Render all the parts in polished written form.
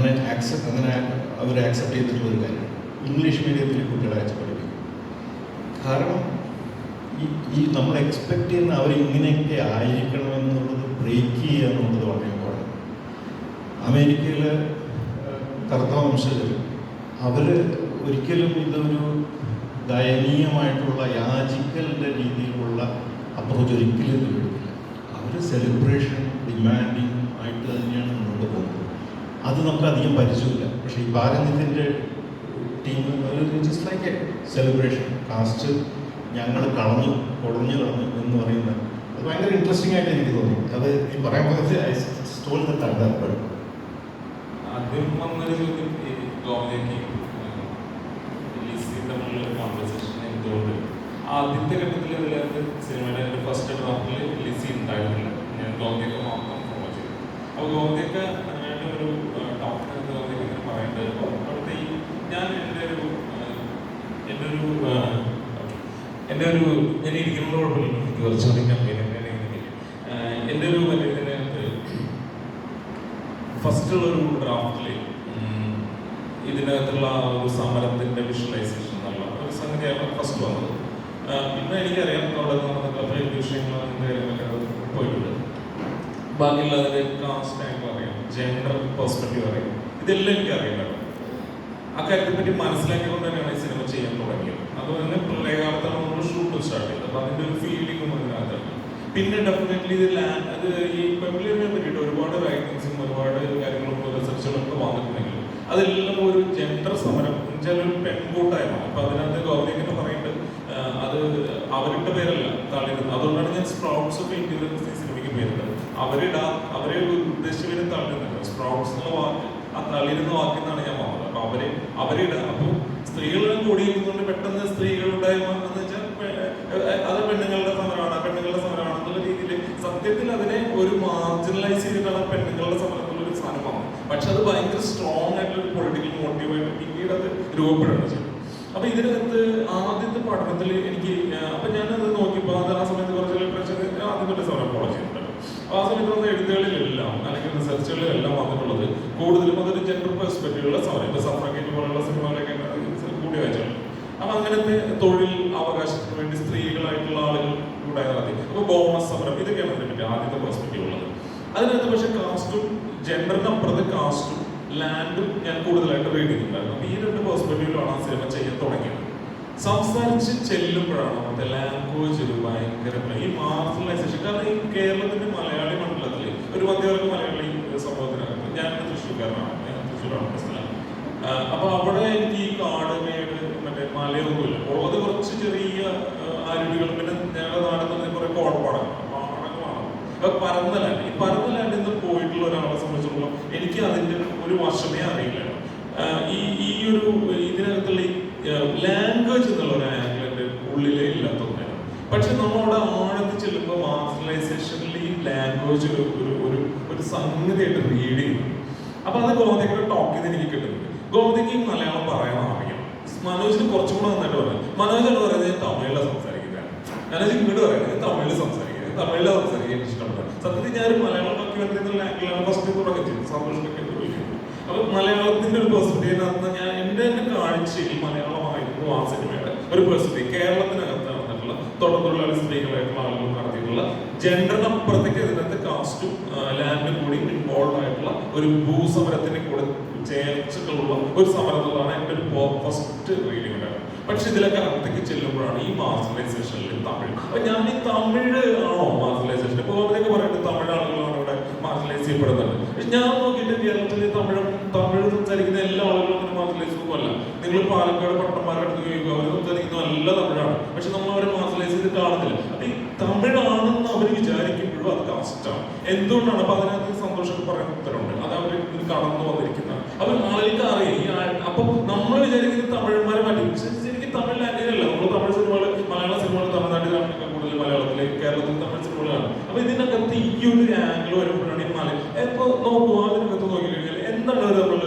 അങ്ങനെ അവർ ആക്സെപ്റ്റ് ചെയ്തിട്ടുള്ളൊരു കാര്യമാണ്. ഇംഗ്ലീഷ് മീഡിയത്തിൽ കുട്ടികളെ അയച്ച് പഠിപ്പിക്കും. കാരണം ഈ നമ്മൾ എക്സ്പെക്ട് ചെയ്യുന്ന അവരിങ്ങനെയൊക്കെ ആയിരിക്കണമെന്നുള്ളത് ബ്രേക്ക് ചെയ്യുക എന്നുള്ളത് വളരെ ഇമ്പോർട്ടൻ്റ്. അമേരിക്കയിലെ കറുത്ത വംശജർ അവർ ഒരിക്കലും ഇതൊരു ദയനീയമായിട്ടുള്ള യാചിക്കലിൻ്റെ രീതിയിലുള്ള അപ്രോച്ച് ഒരിക്കലും എടുക്കില്ല. അവർ സെലിബ്രേഷൻ ഡിമാൻഡിങ് ആയിട്ട് തന്നെയാണ് മുന്നോട്ട് പോകുന്നത്. അത് നമുക്ക് അധികം പരിചയമില്ല. പക്ഷേ ഈ പാരന്യത്തിൻ്റെ team just like a celebration. Cast ഞങ്ങൾ കുടഞ്ഞു എന്ന് പറയുന്നത് അത് ഭയങ്കര ഇൻട്രസ്റ്റിംഗ് ആയിട്ട് എനിക്ക് തോന്നി. അത് ഈ പറയാൻ പോകുന്നത് സ്റ്റോൾ തട്ടാണ്. ആദ്യം വന്നൊരു ചോദ്യം കോൺവെർസേഷൻ എന്തുകൊണ്ട് ആദ്യത്തെ ഘട്ടത്തിൽ ഇതിനകത്ത് സിനിമയുടെ എൻ്റെ ഫസ്റ്റ് ഡ്രാഫ്റ്റിൽ ലിസി ഉണ്ടായിരുന്നില്ല. ഞാൻ ഗോമതിയൊക്കെ മാത്രം ഫോളോ ചെയ്തു. അപ്പോൾ ഗോമതിയൊക്കെ അങ്ങനെയായിട്ട് ഒരു ടോപ്പിനകത്ത് ഗോമതിയൊക്കെ ഇങ്ങനെ പറയേണ്ടത് അവിടുത്തെ ഈ ഞാൻ ഞാൻ ഇരിക്കുന്നതോട് കുറച്ചുകൂടി കമ്പനി എൻ്റെ ഒരു ഇതിനകത്ത് ഫസ്റ്റുള്ളൊരു ഡ്രാഫ്റ്റിൽ ഇതിനകത്തുള്ള ഒരു സമരത്തിൻ്റെ വിഷ്വലൈസേഷൻ എന്നുള്ള ഒരു സംഗതിയാണ് ഫസ്റ്റ് വന്നത്. പിന്നെ എനിക്കറിയാം അവിടെ നടന്ന വിഷയങ്ങൾ അങ്ങനത്തെ കാര്യങ്ങളൊക്കെ പോയിട്ടുണ്ട്. ബാക്കിയുള്ള അതിൻ്റെ കാസ്റ്റ് ആംഗിൾ അറിയാം, ജെൻഡർ പെർസ്പെക്റ്റീവ് അറിയാം, ഇതെല്ലാം എനിക്കറിയാം. അക്കാര്യത്തെ പറ്റി മനസ്സിലാക്കിക്കൊണ്ട് തന്നെയാണ് ഈ സിനിമ ചെയ്യാൻ തുടങ്ങിയത്. അതുപോലെ തന്നെ പ്രളയകാലത്താണ് നമ്മൾ ഷൂട്ട് സ്റ്റാർട്ട് ചെയ്തത്. അപ്പോൾ അതിൻ്റെ ഒരു ഫീലിംഗും അതിനകത്തുണ്ട്. പിന്നെ ഡെഫിനറ്റ്ലി ഇത് അത് ഈ പെമ്പിളിയെ പറ്റിയിട്ട് ഒരുപാട് റൈറ്റിങ്സും ഒരുപാട് കാര്യങ്ങളും റിസർച്ചുകളൊക്കെ വന്നിട്ടുണ്ടെങ്കിലും അതെല്ലാം ഒരു ജെൻഡർ സമരം എന്നുവെച്ചാൽ ഒരു പെൺകൂട്ടായ്മ. അപ്പൊ അതിനകത്ത് ഗൗരിങ്ങനെ പറയുന്നത് അത് അവരുടെ പേരല്ല തള്ളിയിരുന്നത്. അതുകൊണ്ടാണ് ഞാൻ സ്പ്രൗട്ട്സ് ഓഫ് ഇന്റലിജൻസ് ഈ സിനിമയ്ക്ക് പേരുന്നത്. അവരെ ഉദ്ദേശിച്ച പേര് തള്ളിരുന്നില്ല. സ്പ്രൗട്ട്സ് എന്നുള്ള വാക്ക് ആ തള്ളിയിരുന്ന വാക്കിന്നാണ് ഞാൻ വന്നത്. അപ്പൊ അവരുടെ അപ്പോൾ സ്ത്രീകളെല്ലാം കൂടിയിരുന്നുകൊണ്ട് പെട്ടെന്ന് സ്ത്രീകളുണ്ടായ്മ എന്ന് വെച്ചാൽ അത് പെണ്ണുങ്ങളുടെ സമരമാണ് എന്നുള്ള രീതിയിൽ സത്യത്തിൽ അതിനെ ഒരു മാർജിനലൈസ് ചെയ്തിട്ടാണ് പെണ്ണുങ്ങളുടെ സമരത്തിലുള്ള സാധനം വന്നത്. പക്ഷെ അത് ഭയങ്കര സ്ട്രോങ് ആയിട്ടുള്ള പൊളിറ്റിക്കൽ മോട്ടീവായിട്ട് പിന്നീട് അത് രൂപപ്പെടുകയാണ് ചെയ്തത്. അപ്പൊ ഇതിനകത്ത് ആദ്യത്തെ പഠനത്തിൽ എനിക്ക് അപ്പൊ ഞാനത് നോക്കിയപ്പോൾ അത് ആ സമയത്ത് കുറച്ച് ലിറ്ററേച്ചർ ആദ്യം തൊട്ട് സമരം ഫോളോ ചെയ്തിട്ടുണ്ട്. ആ സമയത്ത് വന്ന എഴുത്തുകളിലെല്ലാം അല്ലെങ്കിൽ റിസർച്ചുകളിലെല്ലാം വന്നിട്ടുള്ളത് കൂടുതലും അതൊരു ജെൻഡർ പെർസ്പെക്റ്റീവുള്ള സമരം. ഇപ്പൊ സഫ്രഗേറ്റ് പോലുള്ള സിനിമകളൊക്കെ കൂടി വായിച്ചാണ്. അപ്പൊ അങ്ങനത്തെ തൊഴിൽ അവകാശത്തിന് വേണ്ടി സ്ത്രീകളായിട്ടുള്ള ആളുകൾ കൂടെ നടത്തി. അപ്പൊ ബോണസ് സമരം ഇതൊക്കെയാണ് അതിനെ പറ്റി ആദ്യത്തെ പെർസ്പെക്റ്റീവ് ഉള്ളത്. അതിനകത്ത് പക്ഷെ കാസ്റ്റും ജെൻഡറിനപ്പുറത്ത് കാസ്റ്റും ലാൻഡും ഞാൻ കൂടുതലായിട്ട് റീഡ് ചെയ്തിട്ടുണ്ടായിരുന്നു. അപ്പൊ ഈ രണ്ട് പെർസ്പെക്റ്റീവിലാണ് ആ സിനിമ ചെയ്യാൻ തുടങ്ങിയത്. സംസാരിച്ച് ചെല്ലുമ്പോഴാണ് നമ്മുടെ ലാംഗ്വേജ് ഒരു ഭയങ്കര ഈ മാർജിനലൈസേഷൻ. കാരണം ഈ കേരളത്തിന്റെ മലയാളി മണ്ഡലത്തിൽ ഒരു മധ്യവർഗ മലയാളി സമൂഹത്തിനകത്ത് ഞാൻ തൃശ്ശൂർക്കാരനാണ്, തൃശ്ശൂരാണ് സ്ഥലം. അപ്പൊ അവിടെ എനിക്ക് ഈ കാട് മേട് മറ്റേ മലയൊന്നുമില്ല. ഉള്ളത് കുറച്ച് ചെറിയ അരുവികൾ. പിന്നെ ഞങ്ങളുടെ നാട്ടിൽ കുറെ കോടപ്പാടങ്ങളാണ്. അപ്പൊ പരന്ന ലാൻഡ്, ഈ പരന്ന ലാൻഡിൽ നിന്ന് പോയിട്ടുള്ള ഒരാളെ സംബന്ധിച്ചിടത്തോളം എനിക്ക് അതിന്റെ ഒരു വശമേ അറിയില്ല. ഈ ഒരു ഇതിനകത്തുള്ള ഈ ലാംഗ്വേജ് എന്നുള്ള ഒരു ആംഗിൾ എൻ്റെ ഉള്ളിലേ ഇല്ലാത്തതുകൊണ്ടാണ്. പക്ഷെ നമ്മളവിടെ ആഴത്തിൽ ചെല്ലുമ്പോൾ മാർജിനലൈസേഷനിൽ ഈ ലാംഗ്വേജ് ഒരു സംഗതിയായിട്ട് റീഡ് ചെയ്യുന്നു. അപ്പൊ അത് ഗോമതിയുടെ ടോക്ക് ചെയ്ത് എനിക്ക് കിട്ടുന്നുണ്ട്. ഗോമതിക്ക് മലയാളം പറയാൻ അറിയാം. മനോജിന് കുറച്ചും കൂടെ നന്നായിട്ട് പറയാം. മനോജ് എന്ന് പറയുന്നത് ഞാൻ തമിഴിലാണ് സംസാരിക്കുന്നത്. മനോജ് ഇങ്ങോട്ട് പറയുന്നത് തമിഴിൽ സംസാരിക്കുന്നത് ഇഷ്ടപ്പെട്ടു. സത്യത്തിൽ ഞാനൊരു മലയാളം ഡോക്യുമെന്ററി എന്നുള്ള ആംഗിളാണ് ഫസ്റ്റ് തുടങ്ങി സന്തോഷമൊക്കെ വിളിക്കുന്നത്. അപ്പൊ മലയാളത്തിന്റെ ഒരു പെർസ്പെക്റ്റീവിനകത്ത് ഞാൻ എന്റെ കാഴ്ചയിൽ മലയാളമായിരുന്നു ആ സിനിമയുടെ ഒരു പെർസ്പെക്റ്റീവ്. കേരളത്തിനകത്ത് നടന്നിട്ടുള്ള തൊഴിലാളി സ്ത്രീകളായിട്ടുള്ള ആളുകൾ നടത്തിയിട്ടുള്ള ജെൻഡറിനപ്പുറത്തേക്ക് ഇതിനകത്ത് കാസ്റ്റും ലാൻഡും കൂടി ഇൻവോൾവ് ആയിട്ടുള്ള ഒരു ഭൂസമരത്തിന് കൂടെ ചേർച്ചിട്ടുള്ള ഒരു സമരം എന്നുള്ളതാണ് എൻ്റെ ഒരു ഫസ്റ്റ് റീഡിംഗ് ഉണ്ടായിരുന്നത്. പക്ഷെ ഇതിലൊക്കെ അകത്തേക്ക് ചെല്ലുമ്പോഴാണ് ഈ മാർജിനലൈസേഷനിൽ തമിഴ്. അപ്പൊ ഞാൻ ഈ തമിഴ് ആണോ മാർജിനലൈസേഷൻ? ഇപ്പൊ അവരൊക്കെ പറയുന്നത് തമിഴ് ആളുകളാണ് ഇവിടെ മാർജിനലൈസ് ചെയ്യപ്പെടുന്നത്. പക്ഷെ ഞാൻ നോക്കിയിട്ട് കേരളത്തിലെ തമിഴ് സംസാരിക്കുന്ന എല്ലാ ആളുകളും അങ്ങനെ മാർജിനലൈസ് ഒന്നുമല്ല. നിങ്ങൾ പാലക്കാട് പട്ടന്മാരുടെ അടുത്ത് ചോദിക്കുക, അവർ സംസാരിക്കുന്ന നല്ല തമിഴാണ്. പക്ഷെ നമ്മൾ അവരെ മാർജിനലൈസ് ചെയ്ത് കാണുന്നില്ല. അപ്പൊ ഈ തമിഴാണെന്ന് അവർ വിചാരിക്കുമ്പോഴും അത് കാസ്റ്റാണ്. എന്തുകൊണ്ടാണ്? അപ്പൊ അതിനകത്ത് സന്തോഷം പറയുന്ന ഉത്തരവുണ്ട്. അത് അവർ ഇത് കടന്നു വന്നിരിക്കുന്നതാണ്. അപ്പൊ ആളുകൾക്ക് അറിയാം. അപ്പൊ നമ്മൾ വിചാരിക്കുന്ന തമിഴന്മാരെ മാറ്റി ശരിക്കും തമിഴ് ലാംഗ്വേജ് അല്ല. നമ്മൾ തമിഴ് സിനിമകൾ, മലയാള സിനിമകൾ തമിഴ്നാട്ടിലാണ് കൂടുതൽ, മലയാളത്തില് കേരളത്തിൽ തമിഴ് സിനിമകളാണ്. അപ്പൊ ഇതിനകത്ത് ഈ ഒരു ആംഗിൾ വരുമ്പോഴാണ് ഈ ഇപ്പൊ നോക്കുക, അതിനകത്ത് നോക്കിക്കഴിഞ്ഞാൽ എന്താണ്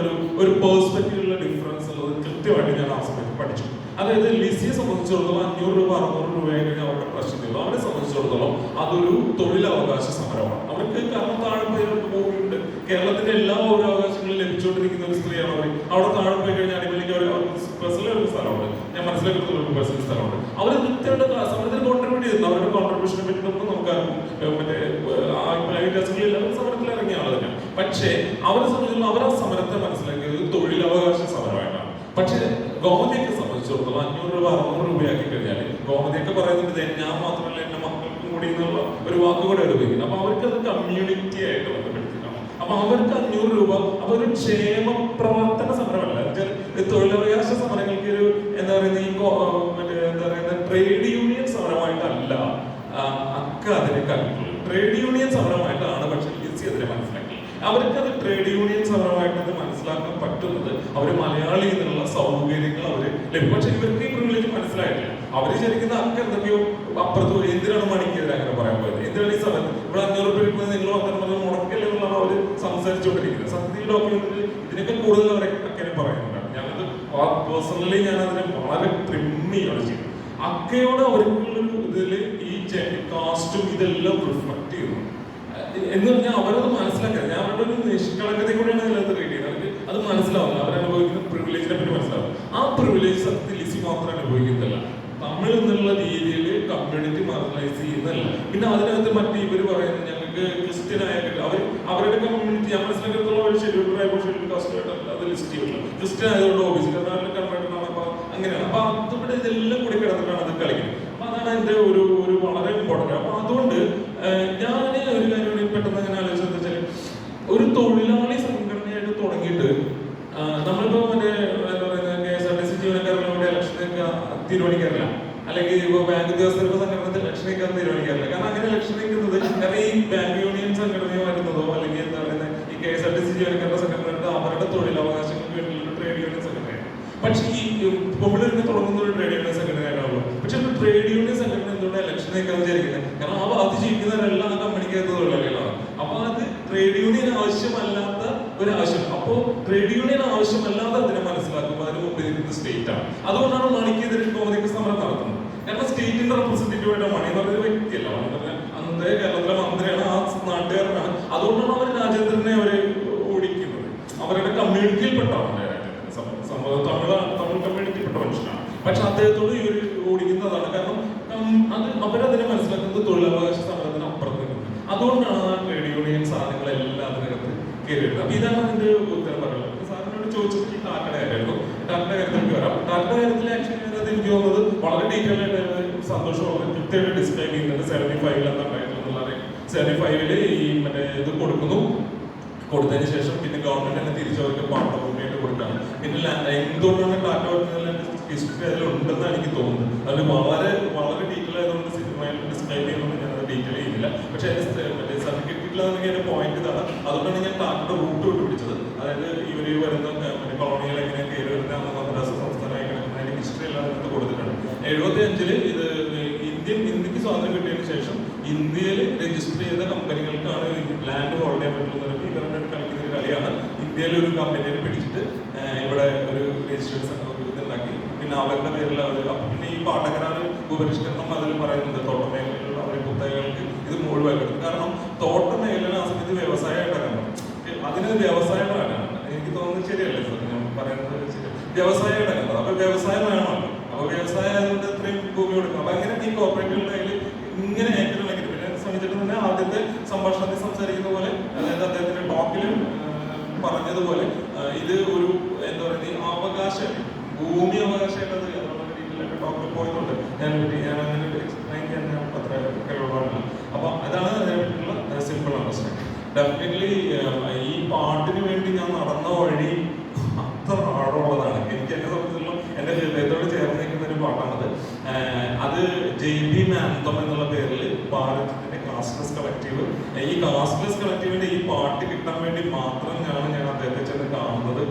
ഒരു പെർസ്പെക്റ്റീവിലുള്ള ഡിഫറൻസ് ഉള്ളത് കൃത്യമായിട്ട് ഞാൻ ആ സമയത്ത് പഠിച്ചു. അതായത് ലിസിയെ സംബന്ധിച്ചിടത്തോളം 500 രൂപ 600 രൂപയായി കഴിഞ്ഞാൽ അവരുടെ പ്രശ്നമില്ല. അവരെ സംബന്ധിച്ചിടത്തോളം അതൊരു തൊഴിലവകാശ സമരമാണ്. അവർക്ക് കാരണം താഴെ ഭൂമിയുണ്ട്, കേരളത്തിന്റെ എല്ലാ പൗരാവകാശങ്ങളും ലഭിച്ചു ജീവിച്ചുകൊണ്ടിരിക്കുന്ന ഒരു സ്ത്രീയാണ് അവർ. അവിടെ താഴെ പോയി കഴിഞ്ഞാൽ അടിമലിക്ക് ബസ്സിലെ ഒരു സ്ഥലമുണ്ട്, ഞാൻ മനസ്സിലാക്കിയിട്ടുള്ള ബസ്സിലെ സ്ഥലമുണ്ട്. അവർ കൃത്യമായിട്ട് സമരത്തിന് കോൺട്രിബ്യൂട്ട് ചെയ്തിട്ടുണ്ട്. അവരുടെ കോൺട്രിബ്യൂഷനെ പറ്റിയിട്ടൊന്നും നമുക്കാർക്കും മറ്റേ എല്ലാവരും സമരത്തിൽ ഇറങ്ങിയ ആൾ തന്നെയാണ്. പക്ഷേ അവരെ സംബന്ധിച്ചിടത്തോളം അവർ ആ സമരത്തെ മനസ്സിലാക്കിയത് തൊഴിലവകാശ സമരമായിട്ടാണ്. പക്ഷേ ഗോമതിയൊക്കെ സംബന്ധിച്ചിടത്തോളം 500 രൂപ 600 രൂപയാക്കി കഴിഞ്ഞാൽ ഗോമതിയൊക്കെ പറയുന്നത് ഞാൻ മാത്രമല്ല എന്റെ മക്കൾക്കും കൂടി എന്നുള്ള ഒരു വാക്കുകൂടെ ഉപയോഗിക്കുന്നത്. അപ്പൊ അവർക്ക് അത് കമ്മ്യൂണിറ്റി ആയിട്ട് ബന്ധപ്പെടുത്തിയിട്ടാണ്. അപ്പൊ അവർക്ക് 500 രൂപ അപ്പൊ ഒരു ക്ഷേമ പ്രവർത്തന സമരമല്ല, തൊഴിലവകാശ സമരങ്ങൾക്ക് ഒരു എന്താ പറയുന്ന ഈ മറ്റേ എന്താ പറയുന്ന ട്രേഡ് യൂണിയൻ സമരമായിട്ടല്ല അതിനെ കണ്ടിട്ടുള്ളത്. ട്രേഡ് യൂണിയൻ സമരമായിട്ടാണ് പക്ഷെ ലിസി അതിനെ മനസ്സിലാക്കി. അവർക്കത് ട്രേഡ് യൂണിയൻ സമരമായിട്ട് മനസ്സിലാക്കാൻ പറ്റുന്നത് അവർ മലയാളി എന്നുള്ള സൗകര്യങ്ങൾ അവര് ലഭിക്കും. പക്ഷെ ഇവർക്ക് ഈ പ്രിവിലേജ് മനസ്സിലായിട്ടില്ല. അവര് ശരിക്കും എന്തൊക്കെയോ അപ്പുറത്ത് എന്തിനാണ് മണിക്കെതിരെ അങ്ങനെ പറയാൻ പോയത്, എന്തിനാണ് ഈ സമയത്ത് ഇവിടെ 500 രൂപ കിട്ടുന്നത് നിങ്ങൾ അങ്ങനെ മുടക്കല്ലേ എന്നുള്ളതാണ് അവര് സംസാരിച്ചുകൊണ്ടിരിക്കുന്നത്. സത്യത്തിൽ ഡോക്യുമെന്റിൽ ഇതിനൊക്കെ കൂടുതൽ അവരെ അക്കനെ പറയുന്നുണ്ടാണ്. ഞാനത് പേഴ്സണലി ഞാൻ അതിനെ വളരെ ട്രിമ്മിയാണ് ചെയ്തത്. അക്കയോട് അവർക്കുള്ളൊരു ഇതില് ഈ കാസ്റ്റും ഇതെല്ലാം റിഫ്ലക്ട് ചെയ്യുന്നു എന്ന് പറഞ്ഞാൽ അവരത് മനസ്സിലാക്കുന്നത്. ഞാൻ അവരുടെ ഒരു നിഷ്കളങ്കത കൂടെയാണ് അതിനകത്ത് റീഡ് ചെയ്യുന്നത്. അവർക്ക് അത് മനസ്സിലാവുന്നത്, അവരനുഭവിക്കുന്ന പ്രിവിലേജിനെ പറ്റി മനസ്സിലാവും. ആ പ്രിവിലേജ് സത്യത്തിൽ ലിസി മാത്രം അനുഭവിക്കുന്നില്ല, തമിഴ് എന്നുള്ള രീതിയിൽ കമ്മ്യൂണിറ്റി മാർജിനലൈസ് ചെയ്യുന്നല്ല. പിന്നെ അതിനകത്ത് മറ്റേ ഇവർ പറയുന്നത് ഞങ്ങൾക്ക് ക്രിസ്ത്യൻ ആയിട്ട് അവരുടെ കമ്മ്യൂണിറ്റി ഞാൻ മനസ്സിലാക്കിയിട്ടുള്ള ഒരു ഷെഡ്യൂൾ ട്രൈബ് ഷെഡ്യൂൾ കാസ്റ്റ് അത് ലിസ്റ്റ് ചെയ്യുള്ളൂ. ക്രിസ്ത്യൻ ആയതുകൊണ്ട് ഓബിസി കർണാടക കൺവേർട്ടഡ് ആണ്. അപ്പൊ അങ്ങനെയാണ്. അപ്പൊ അതിവിടെ ഇതെല്ലാം കൂടി കിടന്നിട്ടാണ് അത് കളിക്കുന്നത്. അപ്പൊ അതാണ് എന്റെ ഒരു വളരെ ഇമ്പോർട്ടന്റ്. അപ്പൊ അതുകൊണ്ട് ഞാൻ ഒരു കാര്യം പെട്ടെന്ന് അങ്ങനെ ആലോചിച്ചത് വെച്ചാൽ ഒരു തൊഴിലാളി സംഘടനയായിട്ട് തുടങ്ങിയിട്ട് നമ്മളിപ്പോ മറ്റേ എന്താ പറയുന്നത് KSRTC ജീവനക്കാരുടെ ഇലക്ഷനൊക്കെ തീരുമാനിക്കാറില്ല, അല്ലെങ്കിൽ ഇപ്പൊ ബാങ്ക് ഉദ്യോഗസ്ഥരുടെ സംഘടനത്തിൽ ഇലക്ഷനൊക്കെ തീരുമാനിക്കാറില്ല. കാരണം അങ്ങനെ ഇലക്ഷൻ നിൽക്കുന്നത് കാരണം ഈ ബാങ്ക് യൂണിയൻ സംഘടനയോ വരുന്നതോ അല്ലെങ്കിൽ എന്താ പറയുന്നത് ഈ KSRTC ജീവനക്കാരുടെ സംഘടന അവരുടെ തൊഴിലവകാശങ്ങൾക്ക് വേണ്ടിയുള്ള ട്രേഡ് യൂണിയൻ സംഘടനയാണ്. പക്ഷെ ഈ കൊമ്പിളൊക്കെ തുടങ്ങുന്ന ഒരു ട്രേഡ് യൂണിയൻ സംഘടനയാണല്ലോ. പക്ഷെ ഒരു ട്രേഡ് യൂണിയൻ സംഘടന എന്തുകൊണ്ട് ഇലക്ഷൻ നിൽക്കാൻ വിചാരിക്കുന്നത്? കാരണം അത് ജീവിക്കുന്നവരെല്ലാം ആ കമ്പനിക്കകത്ത് തൊഴിലാളികളാണ്. അപ്പൊ അത് ട്രേഡ് യൂണിയൻ ആവശ്യമല്ലാത്ത ഒരു ആവശ്യം. അപ്പോ ട്രേഡ് യൂണിയൻ ആവശ്യമല്ലാതെ അതിനെ മനസ്സിലാക്കുമ്പോൾ അതിന് മുമ്പ് ഇരിക്കുന്ന സ്റ്റേറ്റ് ആണ്. അതുകൊണ്ടാണ് മണിക്കെതിരെ കോമതിക്ക് സമരം നടത്തുന്നത്. കാരണം സ്റ്റേറ്റിന്റെ റെപ്രസെന്റേറ്റീവ് ആയിട്ട് മണി എന്ന് പറയുന്ന വ്യക്തിയല്ല, മണി എന്ന് പറഞ്ഞാൽ അന്നത്തെ കേരളത്തിലെ മന്ത്രിയാണ്, ആ നാട്ടുകാരനാണ്. അതുകൊണ്ടാണ് അവർ രാജേന്ദ്രനെ അവര് ഓടിക്കുന്നത്. അവരുടെ കമ്മ്യൂണിറ്റിയിൽപ്പെട്ടാണ് തമിഴ് കമ്മ്യൂണിറ്റിയിൽപ്പെട്ട മനുഷ്യനാണ്. പക്ഷെ അദ്ദേഹത്തോട് ഇവർ ഓടിക്കുന്നതാണ്. കാരണം അത് അവരതിനെ മനസ്സിലാക്കുന്നത് തൊഴിലവകാശ സമരത്തിന് അപ്പുറത്ത് നിൽക്കുന്നത്. അതുകൊണ്ടാണ് ആ ട്രേഡ് യൂണിയൻ സാധനങ്ങളെല്ലാം അതിനകത്ത് കയറിയിരുന്നത്. അപ്പൊ ഇതാണ് അതിന്റെ ഉത്തരം പറയുന്നത്. സാറിനോട് ചോദിച്ചത് ഈ ടാറ്റയുടെ കാര്യമായിരുന്നു. ടാറ്റയുടെ കാര്യത്തിലേക്ക് വരാം. ടാറ്റയുടെ കാര്യത്തിൽ ആക്ച്വലി എനിക്ക് തോന്നുന്നത് വളരെ ഡീറ്റെയിൽ ആയിട്ട് സന്തോഷമുള്ള കൃത്യമായിട്ട് ഡിസ്ക്രൈബ് ചെയ്യുന്നുണ്ട്. 75 എന്തായിട്ടുള്ള 75 ഈ മറ്റേ ഇത് കൊടുക്കുന്നു. കൊടുത്തതിന് ശേഷം പിന്നെ ഗവൺമെന്റ് തന്നെ തിരിച്ചു അവർക്ക് പാട്ടഭൂമിയായിട്ട് കൊടുത്താണ്. പിന്നെ എന്തുകൊണ്ടാണ് ടാറ്റ വരുന്നതിൽ ഹിസ്റ്ററി അതിലുണ്ടെന്നാണ് എനിക്ക് തോന്നുന്നത്. അതിൽ വളരെ വളരെ ഡീറ്റെയിൽ ആയതുകൊണ്ട് സിനിമയിൽ ഡിസ്ക്രൈബ് ചെയ്യുന്നതുകൊണ്ട് ഞാൻ അത് ഡീറ്റെയിൽ ചെയ്യുന്നില്ല. പക്ഷേ മറ്റേ സർട്ടിഫിക്കറ്റിലാണെങ്കിൽ എൻ്റെ പോയിന്റ് ഇതാണ്. അതുകൊണ്ടാണ് ഞാൻ ടാറ്റയുടെ റൂട്ട് വിട്ടുപിടിച്ചത്. അതായത് ഇവർ വരുന്ന കൊളോണിയൽ എങ്ങനെ കയറി വരുന്ന മദ്രാസ് സംസ്ഥാനമായി കിടക്കുന്നതിന് ഹിസ്റ്ററി എല്ലാം അതിനകത്ത് കൊടുത്തിട്ടുണ്ട്. 75 ഇത് ഇന്ത്യക്ക് സ്വാതന്ത്ര്യം കിട്ടിയതിന് ശേഷം ഇന്ത്യയിൽ രജിസ്റ്റർ ചെയ്ത കമ്പനികൾക്കാണ് ലാൻഡ് ഹോൾഡ് ചെയ്യാൻ പറ്റുന്നത്. ഇവരുടെ കളിക്കുന്ന ഒരു കളിയാണ്. ഇന്ത്യയിൽ ഒരു കമ്പനിയെ പിടിച്ചിട്ട് ഇവിടെ ഒരു രജിസ്ട്രേഷൻ ഇതുണ്ടാക്കി പിന്നെ അവരുടെ പേരിൽ അവർ പിന്നെ ഈ പാട്ടകരാറ് ഉപരിഷ്കരണം അതിൽ പറയുന്നുണ്ട് തോട്ടമേഖലയിലുള്ള അവരുടെ കുത്തകകൾക്ക് ഇത് മുഴുവൻ. കാരണം തോട്ടമേഖല ആ സമയത്ത് വ്യവസായമായിട്ടാണ്, അതിന് വ്യവസായമായിട്ടാണ് എനിക്ക് തോന്നുന്നത്. ശരിയല്ലേ സാർ ഞാൻ പറയുന്നത്? ശരി, വ്യവസായമായിട്ടാണ്. അപ്പൊ വ്യവസായമാണല്ലോ. അപ്പൊ വ്യവസായം ആയതുകൊണ്ട് ഇത്രയും ഭൂമി കൊടുക്കും. അപ്പൊ അങ്ങനെ ഈ കോർപ്പറേറ്റുകളുടെ കയ്യിൽ ഇങ്ങനെ ഏറ്റവും പിന്നെ ശ്രമിച്ചിട്ട് തന്നെ ആദ്യത്തെ സംഭാഷണത്തിൽ സംസാരിക്കുന്ന പോലെ അതായത് അദ്ദേഹത്തിന്റെ ടോക്കിലും പറഞ്ഞതുപോലെ ഇത് ഒരു എന്താ പറയുക അവകാശം ഭൂമി അവകാശമായിട്ടത് രീതിയിലൊക്കെ ടോക്കിൽ പോയിട്ടുണ്ട്. ഞാൻ അങ്ങനെ എക്സ്പ്ലെയിൻ ചെയ്യാൻ ഞാൻ അത്ര കഴിവുള്ളതാണ്. അപ്പൊ അതാണ് അതിനെ പറ്റിയുള്ള സിമ്പിൾ അണ്ടർസ്റ്റാൻഡിങ്. ഡെഫിനറ്റ്ലി ഈ പാട്ടിന് വേണ്ടി ഞാൻ നടന്ന വഴി അത്ര ആഴമുള്ളതാണ്. എനിക്ക് എന്നെ സംബന്ധിച്ചിടത്തോളം എൻ്റെ ഹൃദയത്തോട് ചേർന്ന് നിൽക്കുന്ന ഒരു പാട്ടാണത്. അത് JB മാന്തം എന്നുള്ള പേരിൽ ഭാരതത്തിന്റെ കാസ്റ്റ്ലെസ് കളക്റ്റീവ്. ഈ കാസ്റ്റ്ലെസ് കളക്റ്റീവിന്റെ ഈ പാട്ട് കിട്ടാൻ വേണ്ടി മാത്രമാണ് ഞാൻ അദ്ദേഹത്തെ ചെന്ന് കാണുന്നത്.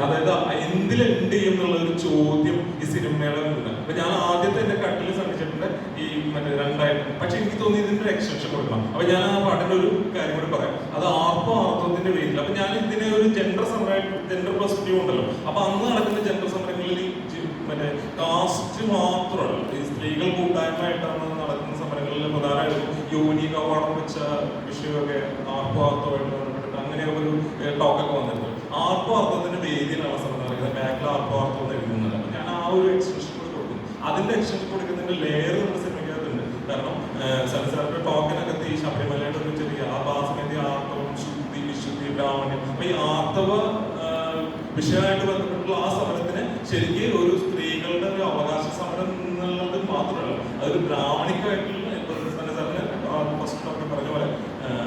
അതായത് എന്തിലുണ്ട് എന്നുള്ള ഒരു ചോദ്യം ഈ സിനിമയുടെ ഉണ്ട്. അപ്പൊ ഞാൻ ആദ്യത്തെ എന്റെ കട്ടിൽ ശ്രമിച്ചിട്ടുണ്ട് ഈ മറ്റേ 2 പക്ഷെ എനിക്ക് തോന്നി ഇതിന്റെ ഒരു എക്സ്റ്റൻഷൻ കൊടുക്കണം. അപ്പൊ ഞാൻ ആ പാട്ടിന്റെ ഒരു കാര്യം കൂടി പറയാം. അത് ആർത്തവത്തിന്റെ പേരിൽ. അപ്പൊ ഞാൻ ഇതിനെ ഒരു ജെൻഡർ പെർസ്പെക്റ്റീവ് ഉണ്ടല്ലോ. അപ്പൊ അന്ന് നടക്കുന്ന ജെൻഡർ സമരങ്ങളിൽ മറ്റേ കാസ്റ്റ് മാത്രമല്ല, ഈ സ്ത്രീകൾ കൂട്ടായ്മയായിട്ടാണ് നടക്കുന്ന സമരങ്ങളിൽ പ്രധാനമായിട്ടും യോനി കവാടം വെച്ച വിഷയമൊക്കെ ആർത്തവമായിട്ട് ബന്ധപ്പെട്ടിട്ട് അങ്ങനെ ഒരു ടോക്കൊക്കെ വന്നിട്ടുണ്ട്. ആത്മാർത്ഥത്തിന്റെ വേദിയിലാണ് അവസരം നൽകുന്നത്, ബാക്കിൽ ആത്മാർത്ഥം എന്ന് എഴുതുന്നത്. അപ്പൊ ഞാൻ ആ ഒരു എക്സ്റ്റൻഷൻ കൂടെ കൊടുക്കും. അതിന്റെ എക്സ്റ്റൻഷൻ കൊടുക്കുന്നതിന്റെ ലെയർ നമ്മുടെ സിനിമയ്ക്കകത്തുണ്ട്. കാരണം സൻസാറിന്റെ ടോക്കിനകത്ത് ഈ ശബരിമലയുടെ ഒരു ചെറിയ ആ സമയത്ത് ആർത്തവം, ശുദ്ധി, വിശുദ്ധി, ബ്രാഹ്മണ്യം, അപ്പൊ ഈ ആർത്തവ വിഷയമായിട്ട് ബന്ധപ്പെട്ടുള്ള ആ സമരത്തിന് ശരിക്കും ഒരു സ്ത്രീകളുടെ ഒരു അവകാശ സമരം എന്നുള്ളത് മാത്രമല്ല, അതൊരു ബ്രാഹ്മണികമായിട്ടുള്ള ഫസ്റ്റ് ഡോക്ടർ പറഞ്ഞ പോലെ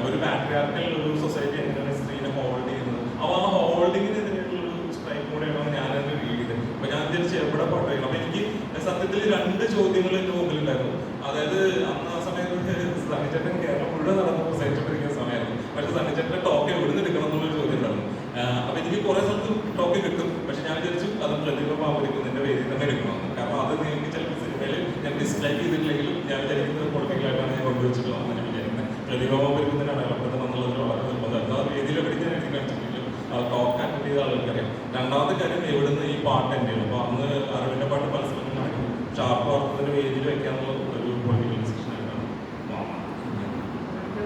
ഒരു പാട്രിയാർക്കൽ ഒരു സൊസൈറ്റി എങ്ങനെയാണ് സ്ത്രീനെ ഹോൾഡ് ചെയ്യുന്നത്. അപ്പോൾ ആ ഹോൾഡിങ്ങിനെതിരെയുള്ള ഒരു സ്ട്രൈക്ക് കൂടെയാണ് ഞാൻ എൻ്റെ റീഡ് ചെയ്തത്. അപ്പൊ ഞാൻ തിരിച്ച് എവിടെ പാട്ടായിരുന്നു. അപ്പൊ എനിക്ക് സത്യത്തിൽ 2 ചോദ്യങ്ങൾ എൻ്റെ മുമ്പിലുണ്ടായിരുന്നു. അതായത് അന്ന് ആ സമയത്ത് സണ്ണിച്ചേട്ടൻ കേരളം മുഴുവൻ നടന്ന് പ്രസംഗിച്ചുകൊണ്ടിരിക്കുന്ന സമയമായിരുന്നു. പക്ഷെ സണ്ണിച്ചേട്ടൻ്റെ ടോക്ക് എവിടുന്ന് എടുക്കണം എന്നുള്ളൊരു ചോദ്യം ഉണ്ടായിരുന്നു. അപ്പൊ എനിക്ക് കുറെ സ്ഥലത്ത് ടോക്ക് കിട്ടും, പക്ഷെ ഞാൻ വിചാരിച്ചു അത് പ്രതിഭ പാവരിക്കുന്നതിന്റെ വേദിയിൽ തന്നെ എടുക്കണമെന്ന്. കാരണം അത് നിങ്ങൾക്ക് ചിലപ്പോൾ സിനിമയിൽ ഞാൻ ഡിസ്ലൈക്ക് ചെയ്തിട്ടില്ലെങ്കിലും ഞാൻ വിചാരിക്കുന്നത് പൊളിറ്റിക്കലായിട്ടാണ് ഞാൻ കൊണ്ടുവച്ചിട്ടുള്ളത്. ഞാൻ വിചാരിക്കുന്നത് പ്രതിഭ പാവരിക്കുന്നതിന്റെ അടയാളപ്പെടുത്തണം എന്നുള്ളതിൽ വളരെ നിർബന്ധമായിരുന്നു. ആ വേദിയിൽ എവിടെ ഞാൻ എഴുതി കാണിച്ചിട്ടില്ല, ടോക്ക് അറ്റൻഡ് ചെയ്ത ആൾക്കറിയാം. രണ്ടാമത്തെ കാര്യം എവിടുന്ന് ഈ പാട്ട് എൻ്റെ. അപ്പൊ അന്ന് അറിവിന്റെ പാട്ട് പല സ്ഥലങ്ങളിൽ നടക്കും, പക്ഷെ ആത്മാർത്ഥത്തിന്റെ വേദിയിൽ വെക്കാന്നുള്ള